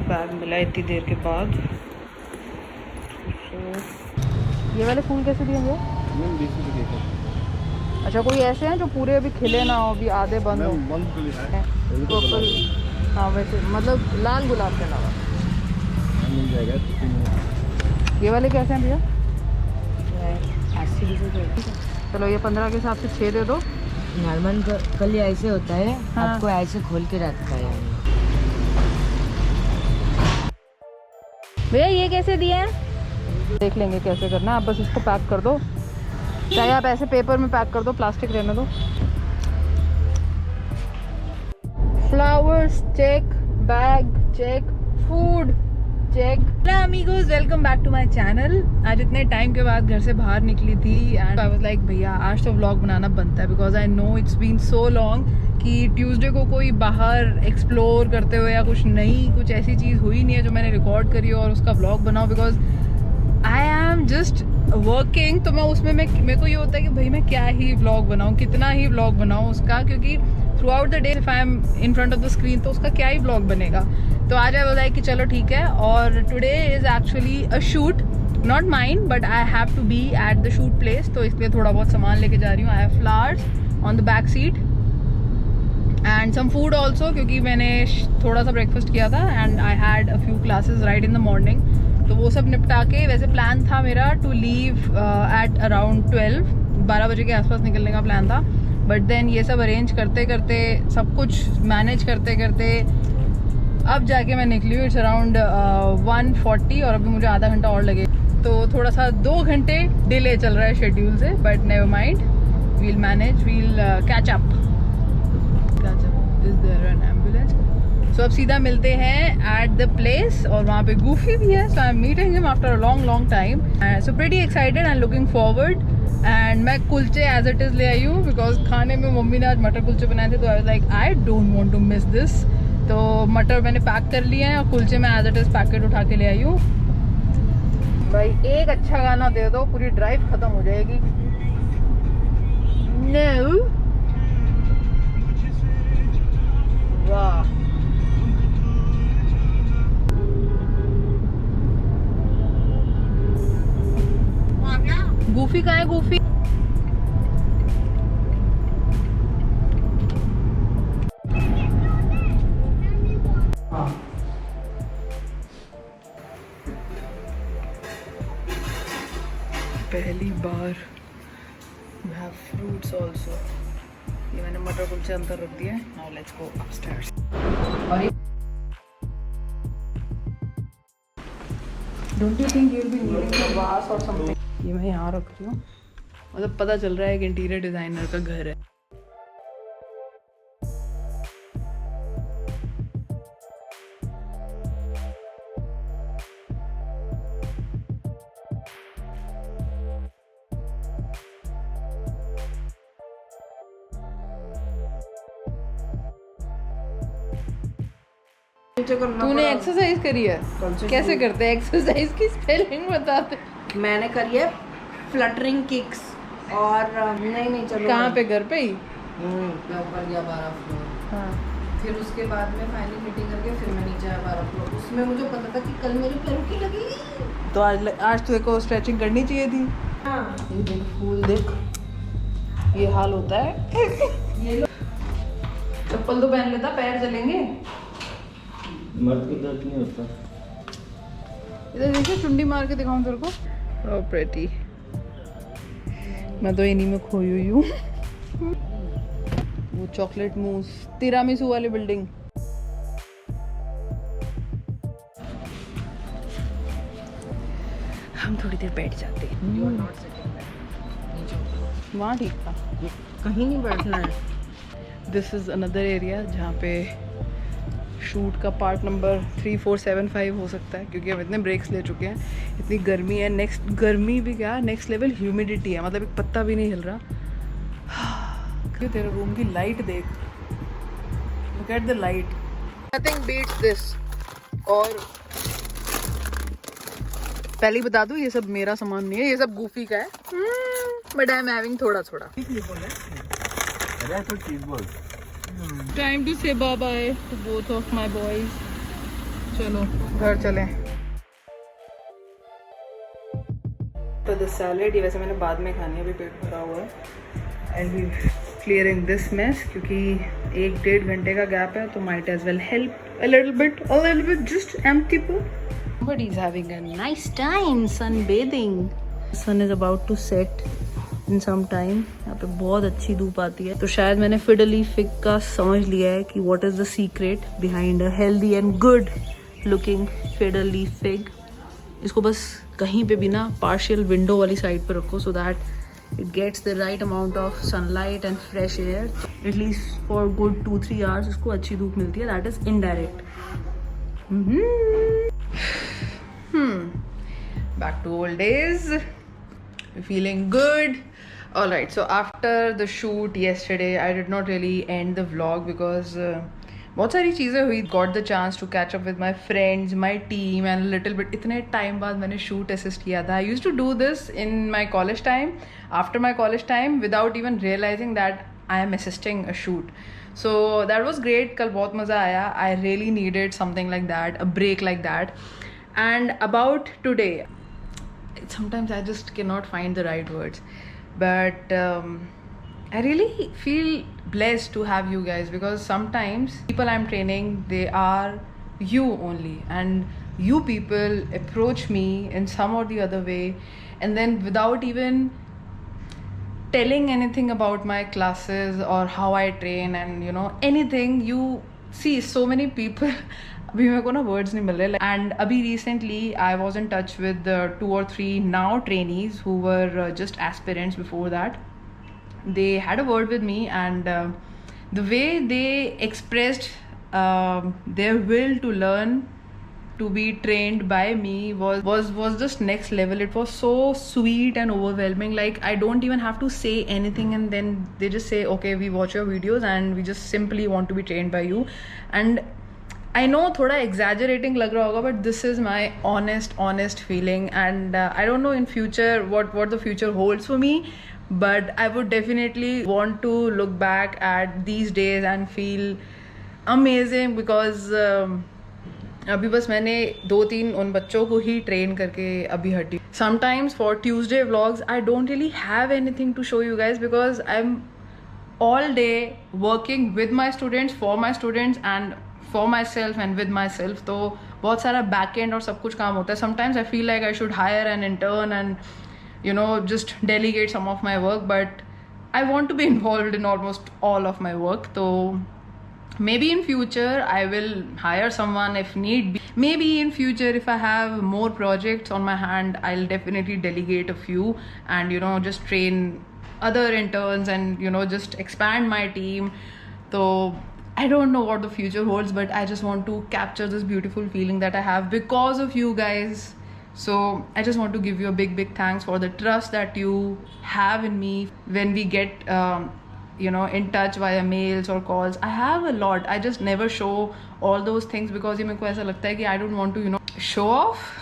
Bag मिला इतनी देर के बाद। ये वाले फूल कैसे दिए भैया? अच्छा, कोई ऐसे हैं जो पूरे अभी खिले ना हो, अभी आधे बंद हो? पर्पल, हाँ वैसे मतलब लाल गुलाब के अलावा मिल जाएगा। ये वाले कैसे हैं भैया? 80 रुपये। चलो ये 15 के हिसाब से 6 दे दो। नॉर्मल कल ऐसे होता है, हाँ। आपको ऐसे खोल के रखता है। भैया ये कैसे दिए हैं? देख लेंगे कैसे करना है, आप बस इसको पैक कर दो, चाहे आप ऐसे पेपर में पैक कर दो, प्लास्टिक रहने दो। Flowers check, bag check, food check. Hello amigos, welcome back to my channel. आज इतने टाइम के बाद घर से बाहर निकली थी एंड आई वाज लाइक भैया आज तो व्लॉग बनाना बनता है, because I know it's been so long कि ट्यूसडे को कोई बाहर एक्सप्लोर करते हुए या कुछ ऐसी चीज़ हुई नहीं है जो मैंने रिकॉर्ड करी हो और उसका व्लॉग बनाओ, because I am just working. तो मैं उसमें मेरे को ये होता है कि भाई मैं क्या ही व्लॉग बनाऊँ, कितना ही व्लॉग बनाऊँ उसका, क्योंकि through out the day if I am in front of the screen तो उसका क्या ही व्लॉग बनेगा। तो आज आई बताया कि चलो ठीक है, और today is actually a shoot, not mine but I have to be at the shoot place, तो इसलिए थोड़ा बहुत सामान लेके जा रही हूँ। I have flowers on the back seat and some food also, क्योंकि मैंने थोड़ा सा ब्रेकफास्ट किया था and I had a few classes right in the morning, तो वो सब निपटा के वैसे प्लान था मेरा टू लीव एट अराउंड 12 बजे के आसपास निकलने का प्लान था, बट देन ये सब अरेंज करते करते, सब कुछ मैनेज करते करते अब जाके मैं निकली हूँ। इट्स अराउंड 1:40 और अभी मुझे आधा घंटा और लगे, तो थोड़ा सा 2 घंटे डिले चल रहा है शेड्यूल से, but never mind, we'll manage, we'll catch up. Is there an ambulance? So अब सीधा मिलते हैं एट द प्लेस, और वहाँ पे गूफी भी है, so I am meeting him after a long time, so pretty excited and looking forward. And मैं कुलचे एज इट इज़ ले आई हूँ, बिकॉज खाने में मम्मी ने आज मटर कुलचे बनाए थे, तो I was like I don't want to miss this. तो मटर मैंने पैक कर लिए हैं और कुलचे मैं एज इट इज़ पैकेट उठा के ले आई हूँ। भाई एक अच्छा गाना दे दो, पूरी ड्राइव खत्म हो जाएगी। No. वाह, गूफी कहाँ है? गूफी पहली बार we have fruits also। ये मैंने मटर कुलचे अंदर रख दिया है। Now let's go upstairs। और Don't you think you'll be needing a vase or something? ये मैं यहाँ रख रही हूँ, मतलब पता चल रहा है कि इंटीरियर डिजाइनर का घर है। तूने एक्सरसाइज करी है? कैसे करते हैं एक्सरसाइज की स्पेलिंग बताते? मैंने करी है फ्लटरिंग किक्स, और नहीं चलो। कहाँ पे? घर पे ही? मैं ऊपर गया 12 फ्लोर, हाँ। फिर उसके बाद में फाइनल मीटिंग करके फिर मैं नीचे आया 12 फ्लोर। उसमें मुझे पता था कि कल मेरे पैरों की लगी, तो आज तुझे को स्ट्रेचिंग करनी चाहिए थी। हाँ। ये देख फूल देख, ये हाल होता है। ये लो, चप्पल तो पहन लेता, पैर चलेंगे। मर्द को दर्द नहीं होता। इधर देखिए, चुंडी मार के दिखाऊं तेरे को। ओह प्रेटी, मैं तो इन्हीं में खोई हुई हूँ। वो चॉकलेट मूस, तिरामिसू वाली बिल्डिंग। हम थोड़ी देर बैठ जाते हैं। वहाँ ठीक था, कहीं नहीं बैठना है। दिस इज़ अनदर एरिया जहाँ पे शूट का पार्ट नंबर 3, 4, 7, 5 हो सकता है, क्योंकि हम इतने ब्रेक्स ले चुके हैं। इतनी गर्मी है, गर्मी भी क्या, नेक्स्ट लेवल ह्यूमिडिटी है, मतलब एक पत्ता भी नहीं हिल रहा। तेरे रूम की लाइट देख, look at the light, nothing beats this. और पहले ही बता दूं, ये सब मेरा सामान नहीं है, ये सब गूफी का है, बट आई एम हैविंग थोड़ा थोड़ा। चीज बोल। Time to say bye bye to both of my boys. चलो घर चलें। तो दिस सैलेड, ये वैसे मैंने बाद में खानी है, अभी पेट भरा हुआ है। And we clearing this mess क्योंकि 1-1.5 घंटे का गैप है, तो might as well help a little bit just empty pool. Somebody is having a nice time sunbathing. Sun is about to set in some time. यहाँ पे बहुत अच्छी धूप आती है, तो शायद मैंने फिडर लीफ फिग का समझ लिया है कि what is the secret behind a healthy and good looking feeder leaf fig. इसको बस कहीं पे भी ना पार्शियल विंडो वाली साइड पर रखो, so that it gets the right amount of sunlight and fresh air. At least for good 2-3 hours इसको अच्छी धूप मिलती है, that is indirect. Back to old days. Feeling good. Alright, so after the shoot yesterday, I did not really end the vlog because बहुत सारी चीज़ें हुई. Got the chance to catch up with my friends, my team and a little bit. इतने time बाद मैंने shoot assist किया था. I used to do this in my college time, after my college time, without even realizing that I am assisting a shoot. So that was great. कल बहुत मज़ा आया. I really needed something like that, a break like that. And about today, sometimes I just cannot find the right words, but I really feel blessed to have you guys, because sometimes people I'm training, they are you only, and you people approach me in some or the other way, and then without even telling anything about my classes or how I train and you know anything, you see so many people. अभी मेरे को ना words नहीं मिल रहे. And अभी recently I was in touch with 2 or 3 now trainees who were just aspirants before that. They had a word with me and the way they expressed their will to learn to be trained by me was just next level. It was so sweet and overwhelming. Like I don't even have to say anything, and then they just say, okay, we watch your videos and we just simply want to be trained by you. And I know थोड़ा exaggerating लग रहा होगा, but this is my honest feeling. And I don't know in future what the future holds for me, but I would definitely want to look back at these days and feel amazing, because अभी बस मैंने 2-3 उन बच्चों को ही train करके अभी हटी. Sometimes for Tuesday vlogs I don't really have anything to show you guys, because I'm all day working with my students, for my students and for myself and with myself. तो बहुत सारा back end और सब कुछ काम होता है. Sometimes I feel like I should hire an intern and you know just delegate some of my work, but I want to be involved in almost all of my work. तो maybe in future I will hire someone if need be. Maybe in future if I have more projects on my hand, I'll definitely delegate a few and you know just train other interns and you know just expand my team. So I don't know what the future holds, but I just want to capture this beautiful feeling that I have because of you guys. So I just want to give you a big thanks for the trust that you have in me when we get you know in touch via mails or calls. I have a lot. I just never show all those things because ये मेरे को ऐसा लगता है कि I don't want to you know show off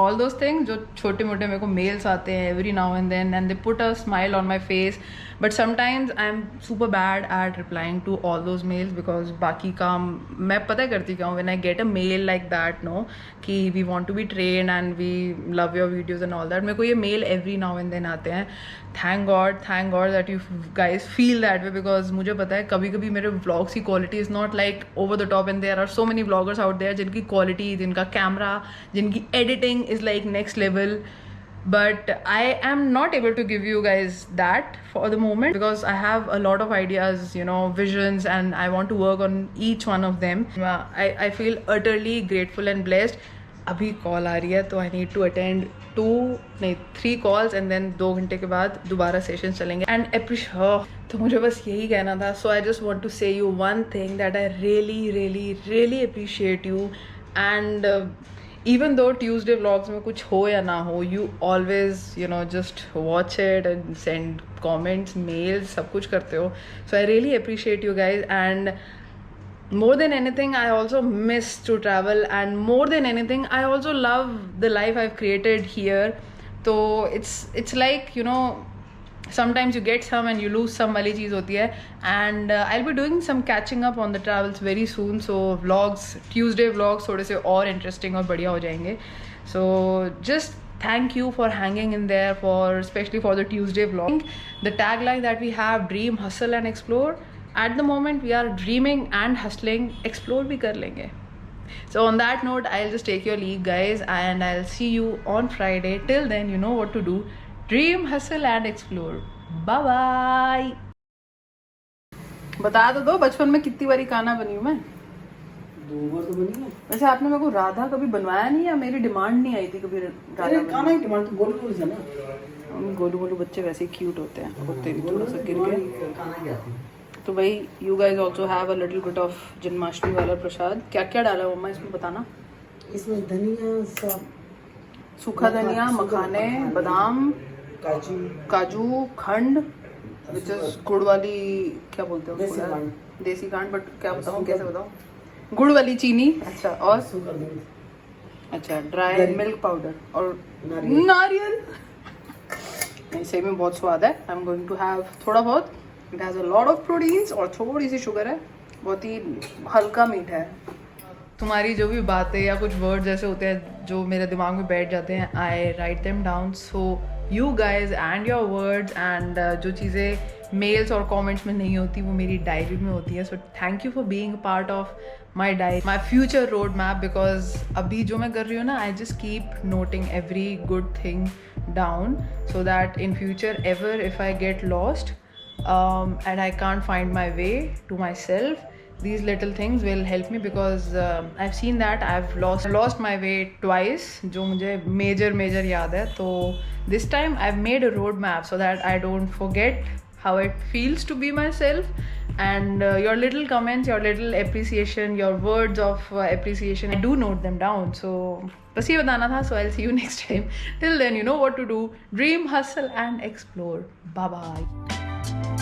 all those things जो छोटे मोटे मेरे को mails आते हैं every now and then, and they put a smile on my face. But sometimes I'm super bad at replying to all those mails because बाकी काम मैं पता करती क्या हूँ. When I get a mail like that, no, कि we want to be trained and we love your videos and all that, मेरे को ये mail every now and then आते हैं. Thank God that you guys feel that way, because मुझे पता है कभी कभी मेरे vlogs की quality is not like over the top, and there are so many vloggers out there जिनकी quality, जिनका camera, जिनकी editing is like next level. But I am not able to give you guys that for the moment because I have a lot of ideas, you know, visions, and I want to work on each one of them. I feel utterly grateful and blessed. अभी call आ रही है तो I need to attend 3 calls and then 2 घंटे के बाद दोबारा session चलेंगे. And appreciate तो मुझे बस यही कहना था. So I just want to say you one thing that I really appreciate you. And even though Tuesday vlogs में कुछ हो या ना हो, you always you know just watch it and send comments, mails, सब कुछ करते हो. So I really appreciate you guys. And more than anything, I also miss to travel, and more than anything, I also love the life I've created here. So it's like you know sometimes you get some and you lose some वाली चीज़ होती है. And I'll be doing some catching up on the travels very soon, so vlogs, Tuesday vlogs थोड़े से और interesting और बढ़िया हो जाएंगे. So just thank you for hanging in there, for especially for the Tuesday vlog. The tagline that we have, dream, hustle and explore. At the moment we are dreaming and hustling, explore भी कर लेंगे. So on that note, I'll just take your leave guys, and I'll see you on Friday. Till then, you know what to do. Dream, hustle and explore. Bye bye. बता तो दो बचपन में कितनी बारी काना बनी हूँ मैं. 2 बार तो बनी है. वैसे आपने मेरे को राधा कभी बनवाया नहीं, या मेरी डिमांड नहीं आई थी कभी राधा काना की डिमांड तो गोलू से ना. गोलू गोलू बच्चे वैसे ही क्यूट होते हैं. और तेरी थोड़ा सा गिर गया. काना की आती है. तो भाई you guys also have a little bit of Janmashtami वाला प्रसाद. क्या क्या डाला है मम्मा इसमें बताना. इसमें धनिया, सब सूखा धनिया, मखाने, बादाम, काजू, खंड, विच इज गुड़ वाली, क्या बोलते हैं उसको यार? देसी खंड. बट क्या बताऊँ, कैसे बताऊँ? गुड़ वाली चीनी. अच्छा, और अच्छा ड्राई मिल्क पाउडर और नारियल. सही में बहुत स्वाद है. I am going to have थोड़ा बहुत. It has a lot of proteins और थोड़ी सी शुगर है. बहुत ही हल्का मीठा है. तुम्हारी जो भी बातें या कुछ वर्ड्स ऐसे होते हैं जो मेरे दिमाग में बैठ जाते हैं, I write them down. So you guys and your words and जो चीज़ें मेल्स और कमेंट्स में नहीं होती वो मेरी डायरी में होती है. So thank you for being a part of my diary, my future road map. Because अभी जो मैं कर रही हूँ ना, I just keep noting every good thing down, so that in future ever if I get lost and I can't find my way to myself, these little things will help me. Because I've seen that I've lost my way twice, जो मुझे major याद है. तो this time I've made a road map so that I don't forget how it feels to be myself. And your little comments, your little appreciation, your words of appreciation, I do note them down. So बस ये बताना था. So I'll see you next time. Till then, you know what to do. Dream, hustle and explore. Bye bye.